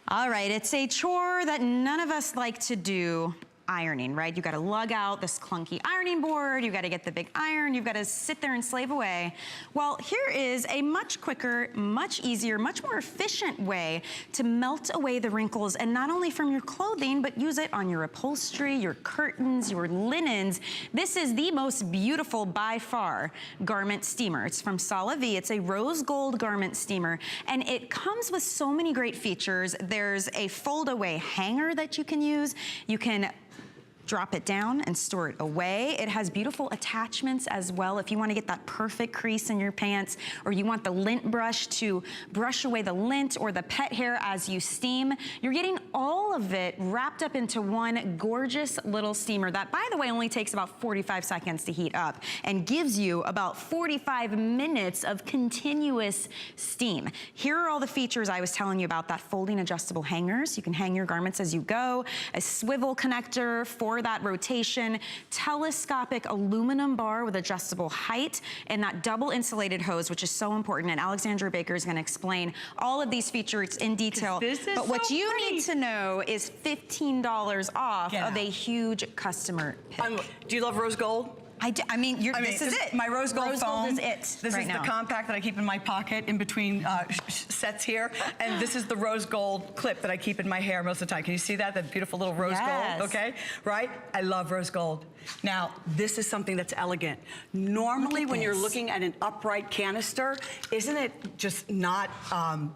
All right, it's a chore that none of us like to do. Ironing, right? You gotta lug out this clunky ironing board, you gotta get the big iron, you've gotta sit there and slave away. Well, here is a much quicker, much easier, much more efficient way to melt away the wrinkles, and not only from your clothing, but use it on your upholstery, your curtains, your linens. This is the most beautiful, by far, garment steamer. It's from SALAV. It's a rose gold garment steamer, and it comes with so many great features. There's a fold away hanger that you can use. You can drop it down and store it away. It has beautiful attachments as well if you want to get that perfect crease in your pants, or you want the lint brush to brush away the lint or the pet hair as you steam. You're getting all of it wrapped up into one gorgeous little steamer that, by the way, only takes about 45 seconds to heat up and gives you about 45 minutes of continuous steam. Here are all the features I was telling you about. That folding adjustable hangers. You can hang your garments as you go. A swivel connector for that rotation, telescopic aluminum bar with adjustable height, and that double insulated hose, which is so important. And Alexandra Baker is going to explain all of these features in detail. But what you need to know is $15 off of a huge customer pick. Do you love rose gold? I mean, this is it. My rose gold foam. Rose gold is it. This is the compact that I keep in my pocket in between sets here. And this is the rose gold clip that I keep in my hair most of the time. Can you see that? That beautiful little rose gold, okay? Right? I love rose gold. Now, this is something that's elegant. Normally, when you're looking at an upright canister, isn't it just not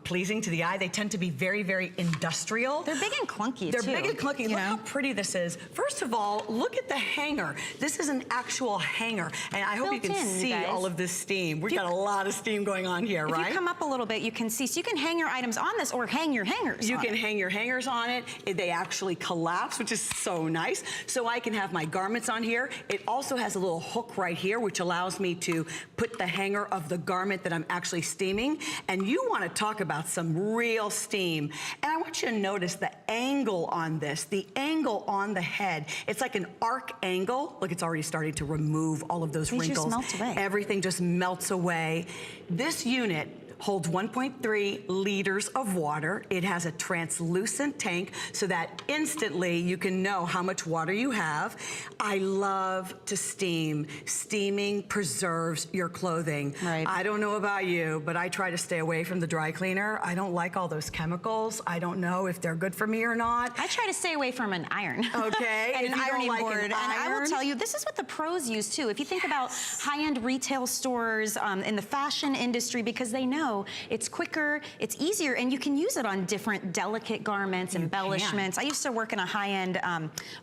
pleasing to the eye? They tend to be very, very industrial. They're big and clunky, They're big and clunky. Look how pretty this is. First of all, look at the hanger. This is an actual hanger, and I hope you can see all of this steam. We've got a lot of steam going on here, right? If you come up a little bit, you can see. So you can hang your items on this or hang your hangers You can hang your hangers on it. They actually collapse, which is so nice. So I can have my garments on here. It also has a little hook right here, which allows me to put the hanger of the garment that I'm actually steaming. And you want to talk about some real steam. And I want you to notice the angle on this, the angle on the head. It's like an arc angle. Look, it's already starting to remove all of those wrinkles. Just melt away. Everything just melts away. This unit holds 1.3 liters of water. It has a translucent tank so that instantly you can know how much water you have. I love to steam. Steaming preserves your clothing. Right. I don't know about you, but I try to stay away from the dry cleaner. I don't like all those chemicals. I don't know if they're good for me or not. I try to stay away from an iron. Okay. And an ironing board. And I will tell you, this is what the pros use too. If you think about high-end retail stores in the fashion industry, because they know it's quicker, it's easier, and you can use it on different delicate garments, embellishments. I used to work in a high-end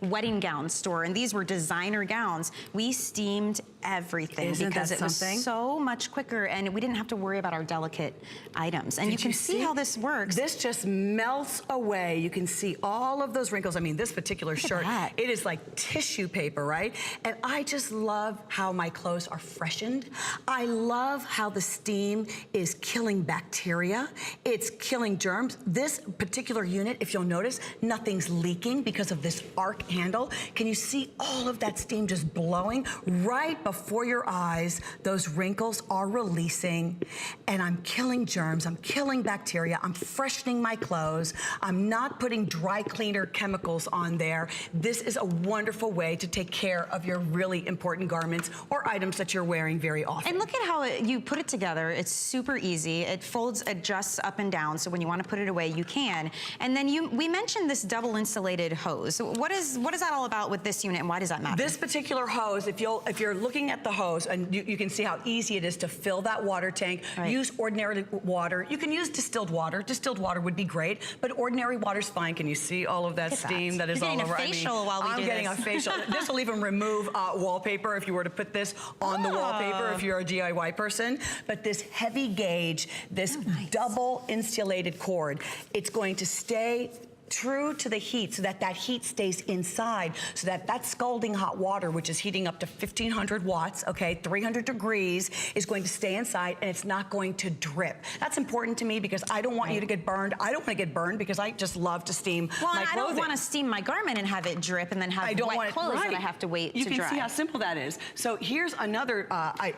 wedding gown store, and these were designer gowns. We steamed everything because it was so much quicker, and we didn't have to worry about our delicate items. And you can see how this works. This just melts away. You can see all of those wrinkles. I mean, this particular shirt, it is like tissue paper, right? And I just love how my clothes are freshened. I love how the steam is killing bacteria. It's killing germs. This particular unit, if you'll notice, nothing's leaking because of this arc handle. Can you see all of that steam just blowing right before your eyes? Those wrinkles are releasing, and I'm killing germs. I'm killing bacteria. I'm freshening my clothes. I'm not putting dry cleaner chemicals on there. This is a wonderful way to take care of your really important garments or items that you're wearing very often. And look at how you put it together. It's super easy. It folds, adjusts up and down, so when you want to put it away, you can. And then we mentioned this double insulated hose. What is that all about with this unit, and why does that matter? This particular hose, if you're looking at the hose, and you can see how easy it is to fill that water tank. Use ordinary water. You can use distilled water. Distilled water would be great, but ordinary water's fine. Can you see all of that steam that is all over? I'm getting a facial while we do this. I'm getting a facial. This will even remove wallpaper if you were to put this on the wallpaper if you're a DIY person. But this heavy gauge, this double insulated cord, it's going to stay true to the heat so that that heat stays inside, so that that scalding hot water, which is heating up to 1500 watts, okay, 300 degrees, is going to stay inside and it's not going to drip. That's important to me because I don't want you to get burned. I don't want to get burned because I just love to steam my clothing. I don't want to steam my garment and have it drip and then have wet clothes that I have to wait to dry. You can see how simple that is. So here's another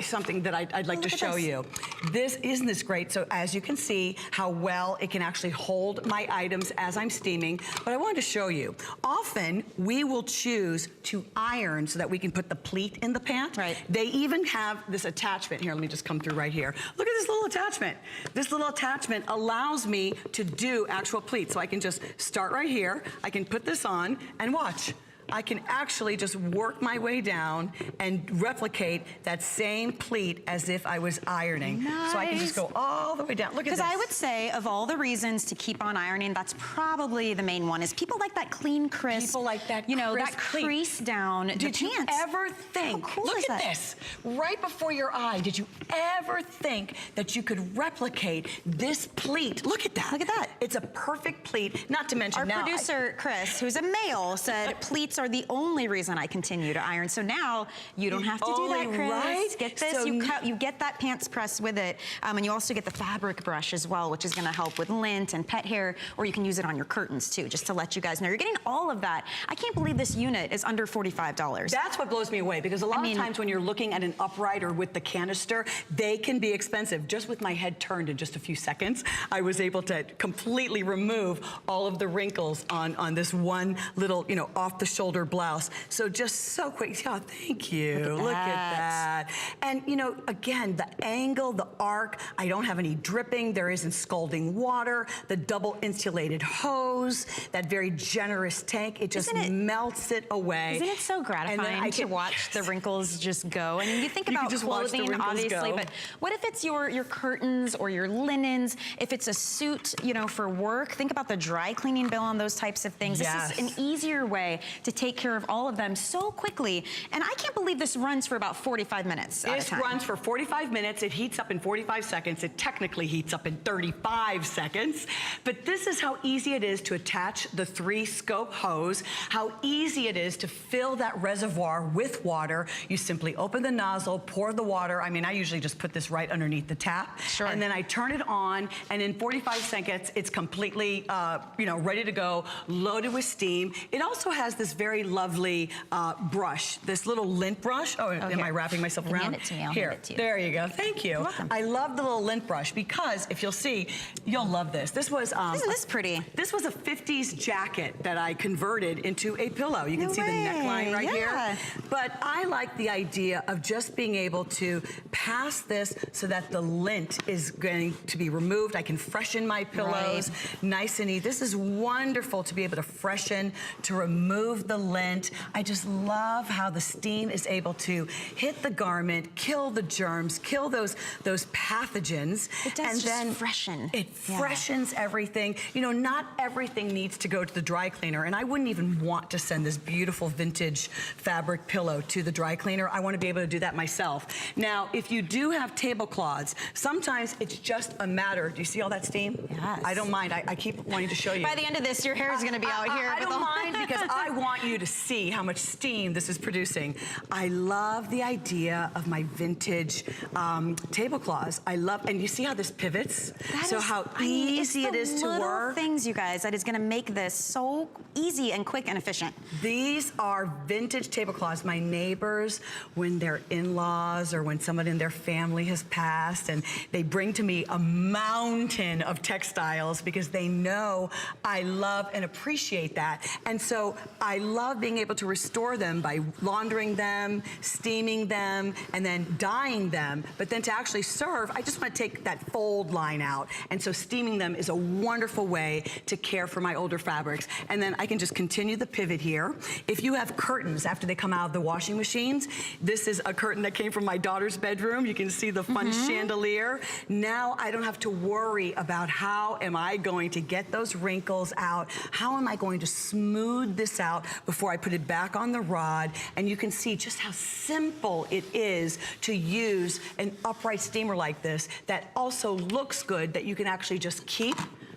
something that I'd like to show you. Isn't this great? So as you can see how well it can actually hold my items as I'm steaming. But I wanted to show you. Often we will choose to iron so that we can put the pleat in the pant. Right. They even have this attachment here. Let me just come through right here. Look at this little attachment. This little attachment allows me to do actual pleats. So I can just start right here. I can put this on and watch. I can actually just work my way down and replicate that same pleat as if I was ironing. Nice. So I can just go all the way down. Look at this. Because I would say of all the reasons to keep on ironing, that's probably the main one, is people like that clean, crisp. People like that that crease down the pants. Did you ever think, how cool look is at that? this, right before your eye, did you ever think that you could replicate this pleat? Look at that. Look at that. It's a perfect pleat, not to mention Our producer, Chris, who's a male, said pleats are the only reason I continue to iron. So now you don't have to do that, Chris. Right? Get this, So you get that pants press with it, and you also get the fabric brush as well, which is gonna help with lint and pet hair, or you can use it on your curtains too, just to let you guys know. You're getting all of that. I can't believe this unit is under $45. That's what blows me away, because a lot of times when you're looking at an upright or with the canister, they can be expensive. Just with my head turned in just a few seconds, I was able to completely remove all of the wrinkles on this one little, off the shoulder blouse. So just so quick. Oh, thank you. Look at that. And again, the angle, the arc, I don't have any dripping. There isn't scalding water. The double insulated hose, that very generous tank, it just melts it away. Isn't it so gratifying to watch the wrinkles just go? I mean, you think about clothing, obviously, but what if it's your curtains or your linens? If it's a suit, for work, think about the dry cleaning bill on those types of things. Yes. This is an easier way to take care of all of them so quickly. And I can't believe this runs for about 45 minutes at a time. It runs for 45 minutes. It heats up in 45 seconds. It technically heats up in 35 seconds. But this is how easy it is to attach the 3-scope hose, how easy it is to fill that reservoir with water. You simply open the nozzle, pour the water. I mean, I usually just put this right underneath the tap. Sure. And then I turn it on, and in 45 seconds, it's completely, ready to go, loaded with steam. It also has this very lovely brush, this little lint brush. Oh, am I wrapping myself around? Hand it to me, I'll hand it to you. There you go, thank you. You're welcome. I love the little lint brush because if you'll see, you'll love this. This was, isn't this pretty? This was a 50s jacket that I converted into a pillow. You can see the neckline right here. But I like the idea of just being able to pass this so that the lint is going to be removed. I can freshen my pillows nice and neat. This is wonderful to be able to freshen, to remove the lint. I just love how the steam is able to hit the garment, kill the germs, kill those pathogens. It does and just then freshen. It freshens everything. Not everything needs to go to the dry cleaner, and I wouldn't even want to send this beautiful vintage fabric pillow to the dry cleaner. I want to be able to do that myself. Now, if you do have tablecloths, sometimes it's just a matter. Do you see all that steam? Yes. I don't mind. I keep wanting to show you. By the end of this, your hair is going to be out here. I don't mind because I want you to see how much steam this is producing. I love the idea of my vintage tablecloths. And you see how this pivots? How easy it is to work. Things, you guys, that is going to make this so easy and quick and efficient. These are vintage tablecloths. My neighbors, when their in-laws or when someone in their family has passed, and they bring to me a mountain of textiles because they know I love and appreciate that. And so I love being able to restore them by laundering them, steaming them, and then dyeing them. But then to actually serve, I just want to take that fold line out. And so steaming them is a wonderful way to care for my older fabrics. And then I can just continue the pivot here. If you have curtains after they come out of the washing machines, this is a curtain that came from my daughter's bedroom. You can see the fun chandelier. Now I don't have to worry about how am I going to get those wrinkles out? How am I going to smooth this out before I put it back on the rod? And you can see just how simple it is to use an upright steamer like this that also looks good, that you can actually just keep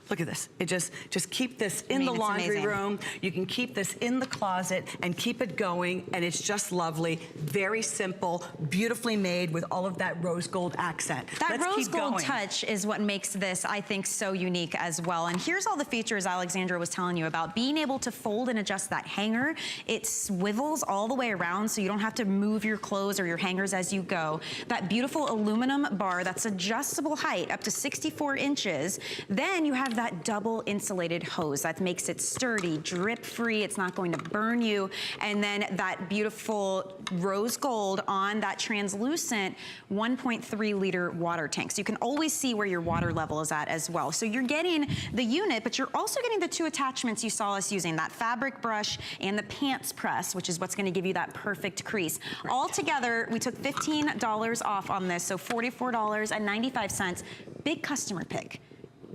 Look at this. It just keep this in the laundry room. You can keep this in the closet and keep it going, and it's just lovely. Very simple, beautifully made with all of that rose gold accent. That rose gold touch is what makes this, I think, so unique as well. And here's all the features Alexandra was telling you about. Being able to fold and adjust that hanger. It swivels all the way around so you don't have to move your clothes or your hangers as you go. That beautiful aluminum bar that's adjustable height up to 64 inches. Then you have that double insulated hose that makes it sturdy, drip free, it's not going to burn you, and then that beautiful rose gold on that translucent 1.3 liter water tank. So you can always see where your water level is at as well. So you're getting the unit, but you're also getting the two attachments you saw us using, that fabric brush and the pants press, which is what's gonna give you that perfect crease. Right. All together, we took $15 off on this, so $44.95. Big customer pick.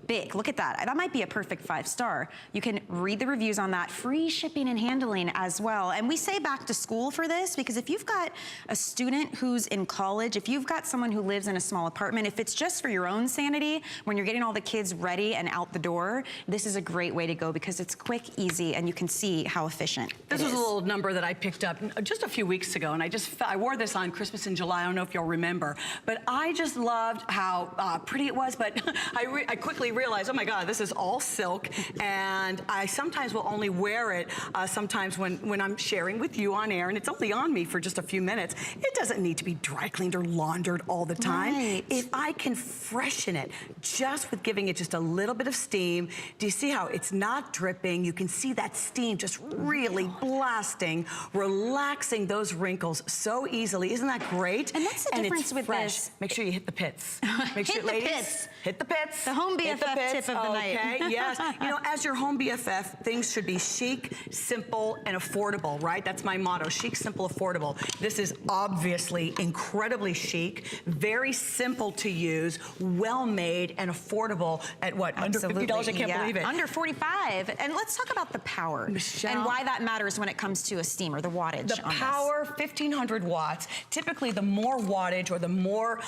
Big, look at that. That might be a perfect 5-star. You can read the reviews on that. Free shipping and handling as well. And we say back to school for this because if you've got a student who's in college, if you've got someone who lives in a small apartment, if it's just for your own sanity, when you're getting all the kids ready and out the door, this is a great way to go because it's quick, easy, and you can see how efficient This was a little number that I picked up just a few weeks ago, and I wore this on Christmas in July. I don't know if you'll remember, but I just loved how pretty it was, but I quickly realized, oh my God, this is all silk, and I sometimes will only wear it sometimes when I'm sharing with you on air, and it's only on me for just a few minutes. It doesn't need to be dry cleaned or laundered all the time. Right. If I can freshen it just with giving it just a little bit of steam, do you see how it's not dripping? You can see that steam just really blasting, relaxing those wrinkles so easily. Isn't that great? And that's the difference with fresh. this. Make sure you hit the pits. Make sure, Hit the ladies, pits. hit the pits. The home BFF tip of the night. Okay, yes. You know, as your home BFF, things should be chic, simple, and affordable, right? That's my motto, chic, simple, affordable. This is obviously incredibly chic, very simple to use, well-made, and affordable at what, Absolutely. under $50? I can't believe it. Under 45. And let's talk about the power Michelle, and why that matters when it comes to a steamer, the wattage The on power, 1,500 watts. Typically, the more wattage or the more,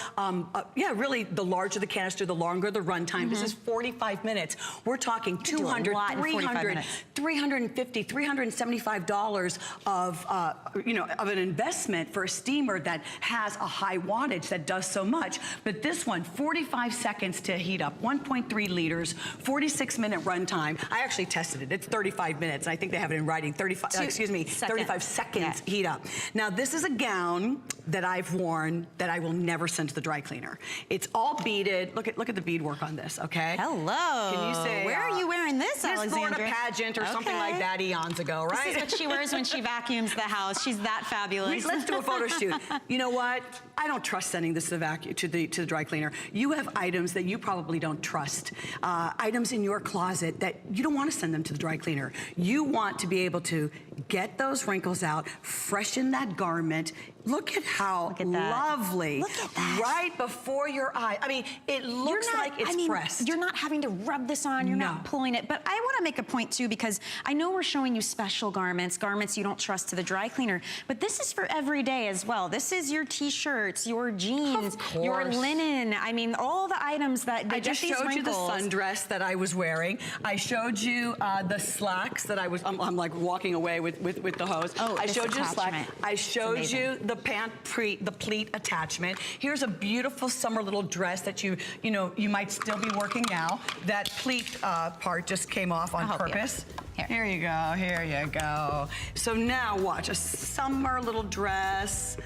really, the larger the canister, the longer the runtime. This is 45 minutes. We're talking $200, $300, $350, $375 of, of an investment for a steamer that has a high wattage that does so much. But this one, 45 seconds to heat up, 1.3 liters, 46-minute runtime. I actually tested it. It's 35 minutes. I think they have it in writing. 35 seconds heat up. Now, this is a gown that I've worn that I will never send to the dry cleaner. It's all beaded. Look at the beadwork on this, okay? Hello. Can you say, where are you wearing this, Miss Alexandra? Florida pageant or something like that eons ago, right? This is what she wears when she vacuums the house. She's that fabulous. Let's do a photo shoot. You know what? I don't trust sending this to the dry cleaner. You have items that you probably don't trust. Items in your closet that you don't want to send them to the dry cleaner. You want to be able to get those wrinkles out, freshen that garment. Look at how lovely. Look at that. Right before your eye. I mean, it looks like it's pressed. You're not having to rub this on, you're not pulling it. But I want to make a point too, because I know we're showing you special garments you don't trust to the dry cleaner, but this is for every day as well. This is your t-shirts, your jeans, your linen. I mean, all the items that I just showed you the sundress that I was wearing. I showed you the slacks that I was, I'm like walking away with the hose. Oh, I showed you the slack. I showed you the pleat attachment. Here's a beautiful summer little dress that you might still be working now. That pleat part just came off on purpose. Here you go, here you go. So now watch, a summer little dress,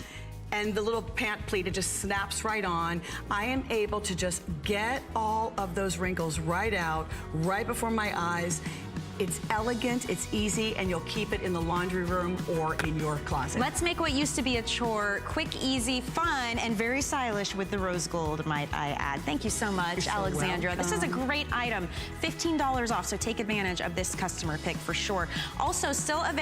and the little pant pleat, it just snaps right on. I am able to just get all of those wrinkles right out, right before my eyes. It's elegant, it's easy, and you'll keep it in the laundry room or in your closet. Let's make what used to be a chore quick, easy, fun, and very stylish with the rose gold, might I add. Thank you so much, Alexandra. This is a great item. $15 off, so take advantage of this customer pick for sure. Also, still available.